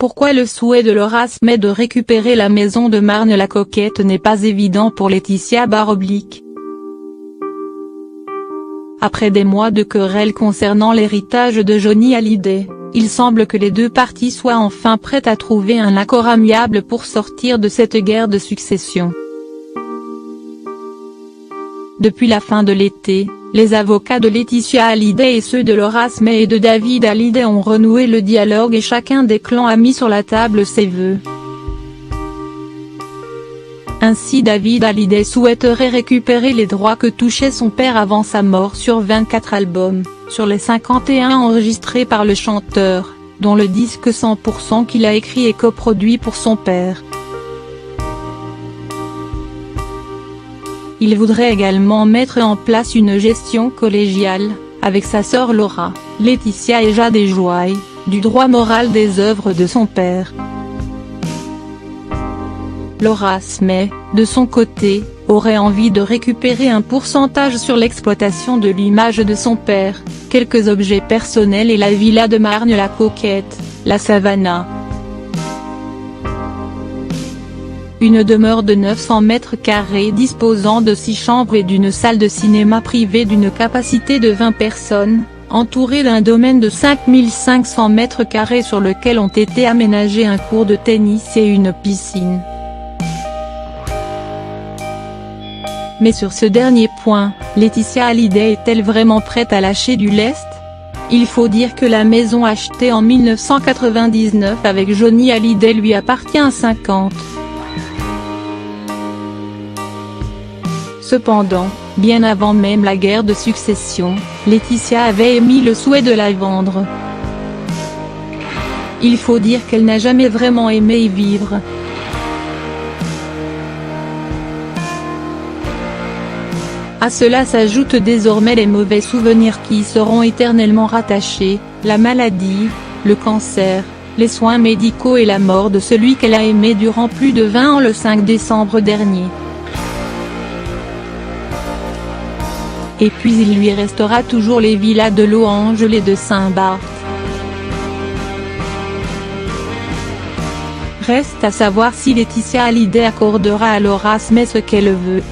pourquoi le souhait de Laura Smay de récupérer la maison de Marne-la-Coquette n'est pas évident pour Laetitia Baroblique. Après des mois de querelles concernant l'héritage de Johnny Hallyday, il semble que les deux parties soient enfin prêtes à trouver un accord amiable pour sortir de cette guerre de succession. Depuis la fin de l'été, les avocats de Laetitia Hallyday et ceux de Laura Smay et de David Hallyday ont renoué le dialogue et chacun des clans a mis sur la table ses vœux. Ainsi David Hallyday souhaiterait récupérer les droits que touchait son père avant sa mort sur 24 albums, sur les 51 enregistrés par le chanteur, dont le disque 100% qu'il a écrit et coproduit pour son père. Il voudrait également mettre en place une gestion collégiale, avec sa sœur Laura, Laetitia et Jade Joye, du droit moral des œuvres de son père. Laura Smay, de son côté, aurait envie de récupérer un pourcentage sur l'exploitation de l'image de son père, quelques objets personnels et la villa de Marne-la-Coquette, la Savannah. Une demeure de 900 mètres carrés disposant de 6 chambres et d'une salle de cinéma privée d'une capacité de 20 personnes, entourée d'un domaine de 5500 mètres carrés sur lequel ont été aménagés un court de tennis et une piscine. Mais sur ce dernier point, Laetitia Hallyday est-elle vraiment prête à lâcher du lest? Il faut dire que la maison achetée en 1999 avec Johnny Hallyday lui appartient à 50. Cependant, bien avant même la guerre de succession, Laetitia avait émis le souhait de la vendre. Il faut dire qu'elle n'a jamais vraiment aimé y vivre. À cela s'ajoutent désormais les mauvais souvenirs qui y seront éternellement rattachés, la maladie, le cancer, les soins médicaux et la mort de celui qu'elle a aimé durant plus de 20 ans le 5 décembre dernier. Et puis il lui restera toujours les villas de Los Angeles et de Saint-Barth. Reste à savoir si Laetitia Hallyday accordera à Laura Smay ce qu'elle veut.